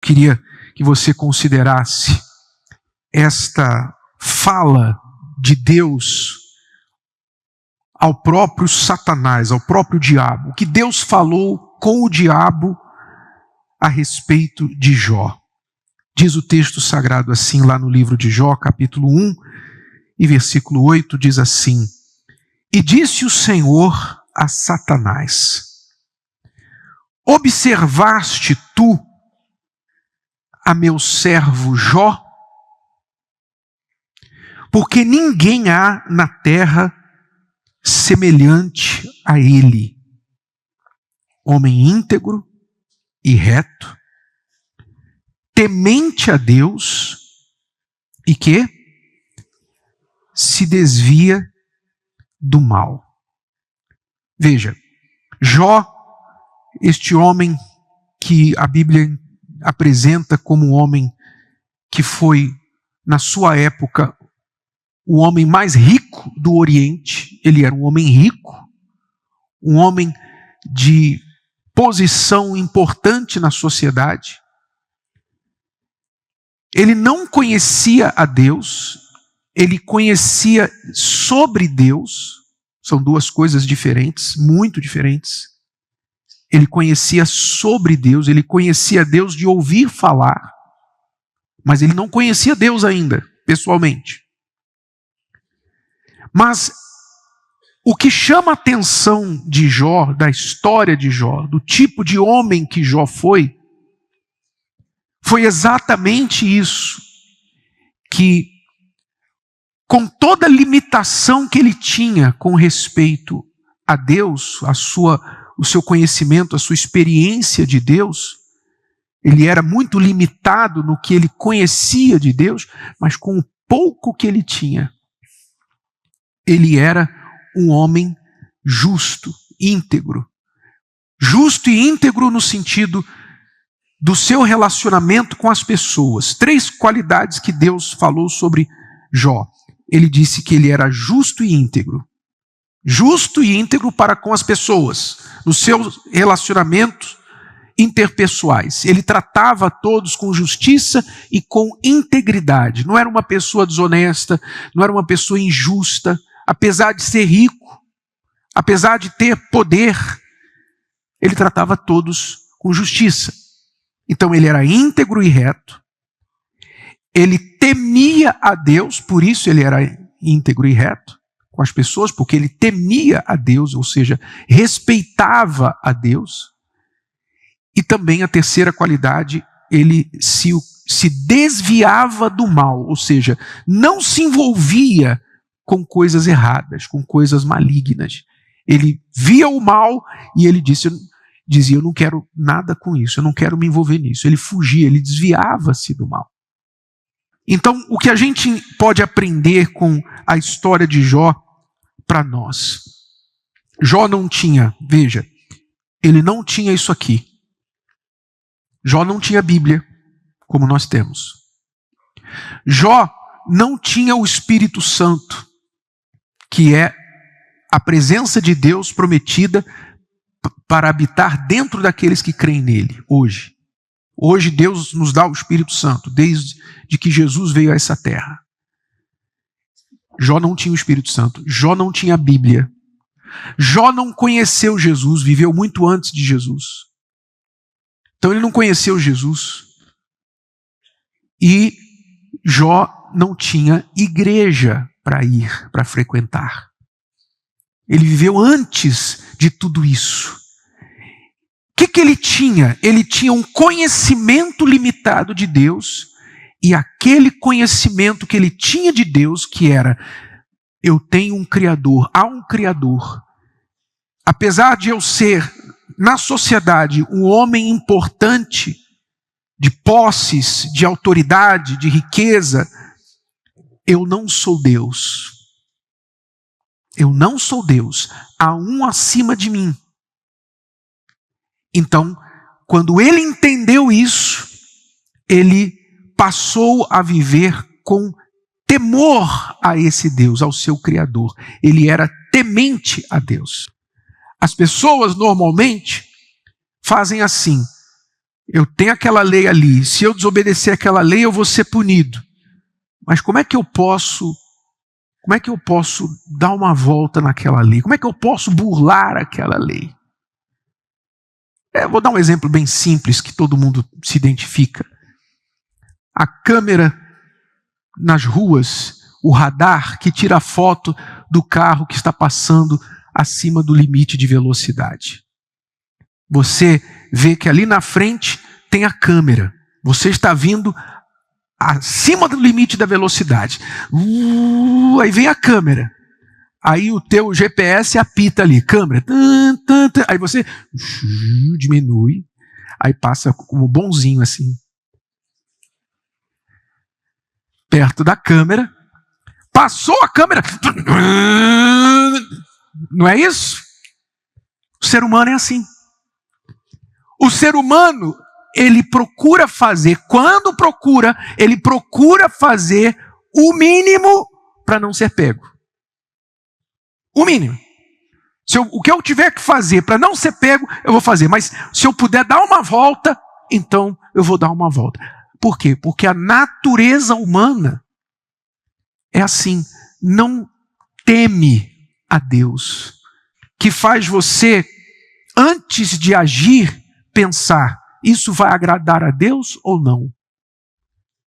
queria que você considerasse esta fala de Deus ao próprio Satanás, ao próprio diabo. O que Deus falou com o diabo a respeito de Jó. Diz o texto sagrado assim, lá no livro de Jó, capítulo 1, e versículo 8, diz assim: E disse o Senhor a Satanás: Observaste tu a meu servo Jó? Porque ninguém há na terra semelhante a ele, homem íntegro e reto, temente a Deus e que se desvia do mal. Veja, Jó, este homem que a Bíblia apresenta como um homem que foi, na sua época, o homem mais rico do Oriente. Ele era um homem rico, um homem de posição importante na sociedade. Ele não conhecia a Deus, ele conhecia sobre Deus. São duas coisas diferentes, muito diferentes. Ele conhecia sobre Deus, ele conhecia Deus de ouvir falar, mas ele não conhecia Deus ainda, pessoalmente. Mas o que chama a atenção de Jó, da história de Jó, do tipo de homem que Jó foi exatamente isso, que com toda a limitação que ele tinha com respeito a Deus, o seu conhecimento, a sua experiência de Deus, ele era muito limitado no que ele conhecia de Deus, mas com o pouco que ele tinha, ele era um homem justo, íntegro. Justo e íntegro no sentido do seu relacionamento com as pessoas. 3 qualidades que Deus falou sobre Jó. Ele disse que ele era justo e íntegro. Justo e íntegro para com as pessoas, nos seus relacionamentos interpessoais. Ele tratava todos com justiça e com integridade. Não era uma pessoa desonesta, não era uma pessoa injusta. Apesar de ser rico, apesar de ter poder, ele tratava todos com justiça. Então ele era íntegro e reto. Ele temia a Deus, por isso ele era íntegro e reto com as pessoas, porque ele temia a Deus, ou seja, respeitava a Deus. E também a terceira qualidade, ele se desviava do mal, ou seja, não se envolvia com coisas erradas, com coisas malignas. Ele via o mal e ele dizia, eu não quero nada com isso, eu não quero me envolver nisso. Ele fugia, ele desviava-se do mal. Então, o que a gente pode aprender com a história de Jó para nós? Jó não tinha, veja, ele não tinha isso aqui. Jó não tinha Bíblia, como nós temos. Jó não tinha o Espírito Santo, que é a presença de Deus prometida para habitar dentro daqueles que creem nele, hoje. Hoje Deus nos dá o Espírito Santo, desde que Jesus veio a essa terra. Jó não tinha o Espírito Santo, Jó não tinha a Bíblia. Jó não conheceu Jesus, viveu muito antes de Jesus. Então ele não conheceu Jesus. E Jó não tinha igreja para ir, para frequentar. Ele viveu antes de tudo isso. O que ele tinha? Ele tinha um conhecimento limitado de Deus, e aquele conhecimento que ele tinha de Deus, que era, eu tenho um Criador, há um Criador. Apesar de eu ser, na sociedade, um homem importante, de posses, de autoridade, de riqueza, eu não sou Deus. Eu não sou Deus. Há um acima de mim. Então, quando ele entendeu isso, ele passou a viver com temor a esse Deus, ao seu Criador. Ele era temente a Deus. As pessoas normalmente fazem assim: Eu tenho aquela lei ali. Se eu desobedecer aquela lei, eu vou ser punido. Mas como é que eu posso dar uma volta naquela lei? Como é que eu posso burlar aquela lei? Vou dar um exemplo bem simples que todo mundo se identifica. A câmera nas ruas, o radar que tira a foto do carro que está passando acima do limite de velocidade. Você vê que ali na frente tem a câmera. Você está vindo acima do limite da velocidade. Aí vem a câmera. Aí o teu GPS apita ali, câmera. Aí você diminui. Aí passa como bonzinho assim. Perto da câmera. Passou a câmera. Não é isso? O ser humano é assim. O ser humano, ele procura fazer, ele procura fazer o mínimo para não ser pego. O mínimo. O que eu tiver que fazer para não ser pego, eu vou fazer. Mas se eu puder dar uma volta, então eu vou dar uma volta. Por quê? Porque a natureza humana é assim, não teme a Deus, que faz você, antes de agir, pensar, isso vai agradar a Deus ou não?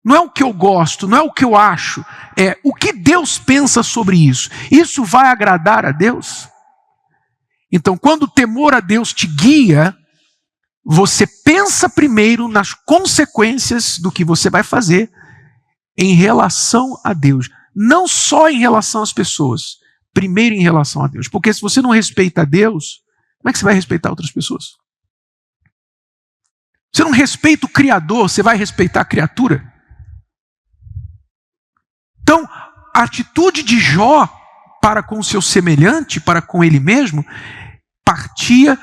Não é o que eu gosto, não é o que eu acho, é o que Deus pensa sobre isso. Isso vai agradar a Deus? Então, quando o temor a Deus te guia, você pensa primeiro nas consequências do que você vai fazer em relação a Deus. Não só em relação às pessoas, primeiro em relação a Deus. Porque se você não respeita a Deus, como é que você vai respeitar outras pessoas? Você não respeita o Criador, você vai respeitar a criatura? Então, a atitude de Jó para com o seu semelhante, para com ele mesmo, partia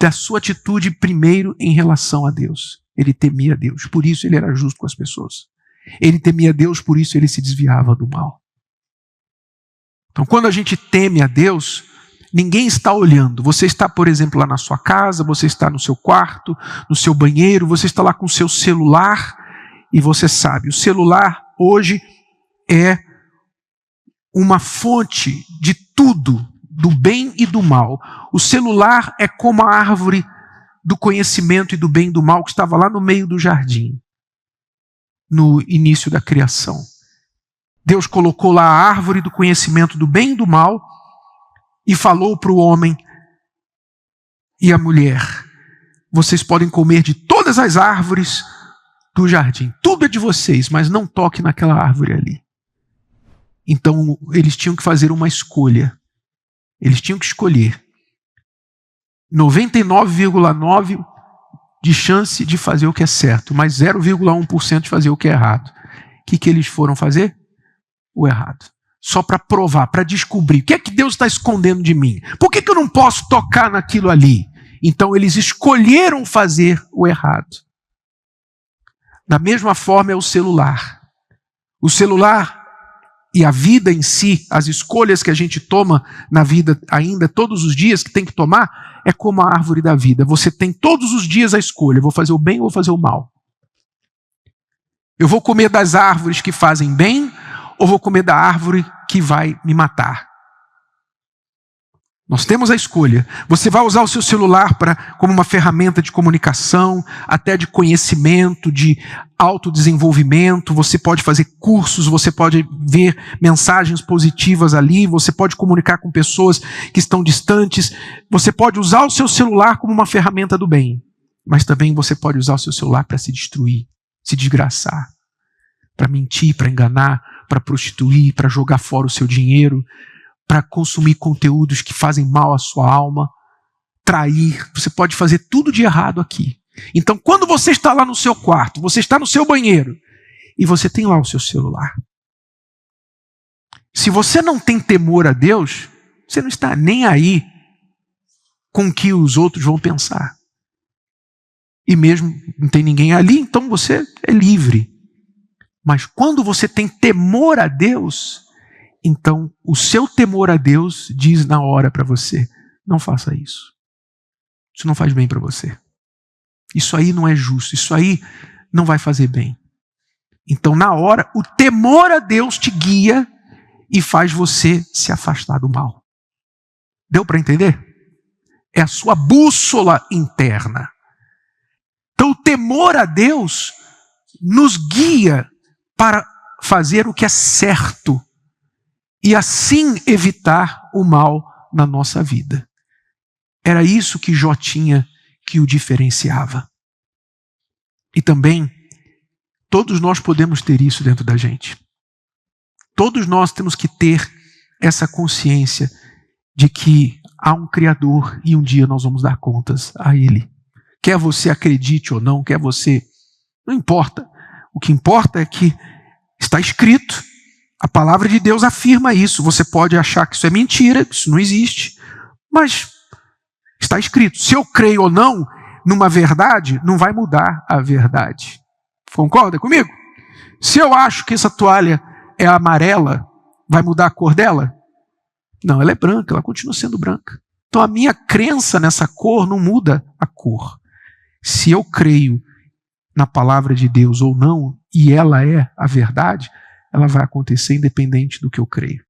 da sua atitude primeiro em relação a Deus. Ele temia Deus, por isso ele era justo com as pessoas. Ele temia Deus, por isso ele se desviava do mal. Então, quando a gente teme a Deus, ninguém está olhando. Você está, por exemplo, lá na sua casa, você está no seu quarto, no seu banheiro, você está lá com o seu celular e você sabe, o celular hoje é uma fonte de tudo, do bem e do mal. O celular é como a árvore do conhecimento e do bem e do mal que estava lá no meio do jardim, no início da criação. Deus colocou lá a árvore do conhecimento do bem e do mal e falou para o homem e a mulher: vocês podem comer de todas as árvores do jardim, tudo é de vocês, mas não toque naquela árvore ali. Então eles tinham que fazer uma escolha. Eles tinham que escolher 99,9% de chance de fazer o que é certo, mas 0,1% de fazer o que é errado. O que eles foram fazer? O errado. Só para provar, para descobrir. O que é que Deus está escondendo de mim? Por que eu não posso tocar naquilo ali? Então eles escolheram fazer o errado. Da mesma forma é o celular. O celular e a vida em si, as escolhas que a gente toma na vida ainda todos os dias, que tem que tomar, é como a árvore da vida. Você tem todos os dias a escolha, vou fazer o bem ou vou fazer o mal. Eu vou comer das árvores que fazem bem ou vou comer da árvore que vai me matar? Nós temos a escolha. Você vai usar o seu celular como uma ferramenta de comunicação, até de conhecimento, de autodesenvolvimento. Você pode fazer cursos, você pode ver mensagens positivas ali, você pode comunicar com pessoas que estão distantes. Você pode usar o seu celular como uma ferramenta do bem, mas também você pode usar o seu celular para se destruir, se desgraçar, para mentir, para enganar, para prostituir, para jogar fora o seu dinheiro, para consumir conteúdos que fazem mal à sua alma, trair. Você pode fazer tudo de errado aqui. Então, quando você está lá no seu quarto, você está no seu banheiro e você tem lá o seu celular, se você não tem temor a Deus, você não está nem aí com o que os outros vão pensar. E mesmo não tem ninguém ali, então você é livre. Mas quando você tem temor a Deus, então o seu temor a Deus diz na hora para você: não faça isso. Isso não faz bem para você. isso aí não é justo, isso aí não vai fazer bem. Então, na hora, o temor a Deus te guia e faz você se afastar do mal. Deu para entender? É a sua bússola interna. Então, o temor a Deus nos guia para fazer o que é certo e assim evitar o mal na nossa vida. Era isso que Jó tinha que o diferenciava. E também, todos nós podemos ter isso dentro da gente. Todos nós temos que ter essa consciência de que há um Criador e um dia nós vamos dar contas a Ele. Quer você acredite ou não, quer você... Não importa. O que importa é que está escrito. A palavra de Deus afirma isso. Você pode achar que isso é mentira, que isso não existe, mas está escrito. Se eu creio ou não numa verdade, não vai mudar a verdade. Concorda comigo? Se eu acho que essa toalha é amarela, vai mudar a cor dela? Não, ela é branca, ela continua sendo branca. Então a minha crença nessa cor não muda a cor. Se eu creio na palavra de Deus ou não, e ela é a verdade, ela vai acontecer independente do que eu creio.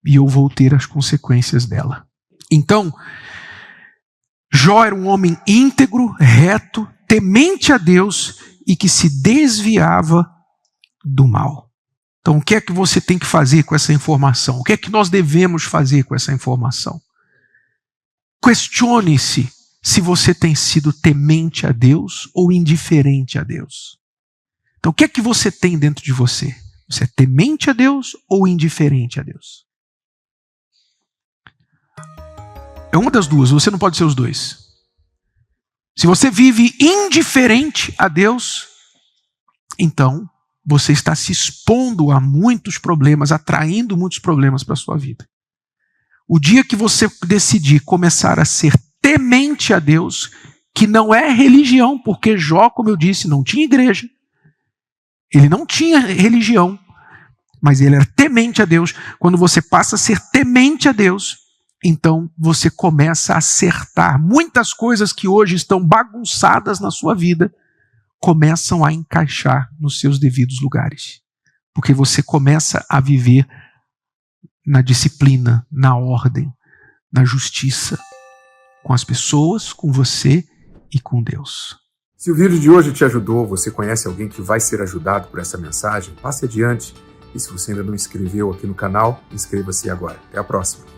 E eu vou ter as consequências dela. Então, Jó era um homem íntegro, reto, temente a Deus e que se desviava do mal. Então, o que é que você tem que fazer com essa informação? O que é que nós devemos fazer com essa informação? Questione-se se você tem sido temente a Deus ou indiferente a Deus. Então, o que é que você tem dentro de você? Você é temente a Deus ou indiferente a Deus? É uma das duas, você não pode ser os dois. Se você vive indiferente a Deus, então você está se expondo a muitos problemas, atraindo muitos problemas para a sua vida. O dia que você decidir começar a ser temente a Deus, que não é religião, porque Jó, como eu disse, não tinha igreja, ele não tinha religião, mas ele era temente a Deus. Quando você passa a ser temente a Deus, então você começa a acertar. Muitas coisas que hoje estão bagunçadas na sua vida começam a encaixar nos seus devidos lugares. Porque você começa a viver na disciplina, na ordem, na justiça, com as pessoas, com você e com Deus. Se o vídeo de hoje te ajudou, você conhece alguém que vai ser ajudado por essa mensagem, passe adiante. E se você ainda não inscreveu aqui no canal, inscreva-se agora. Até a próxima.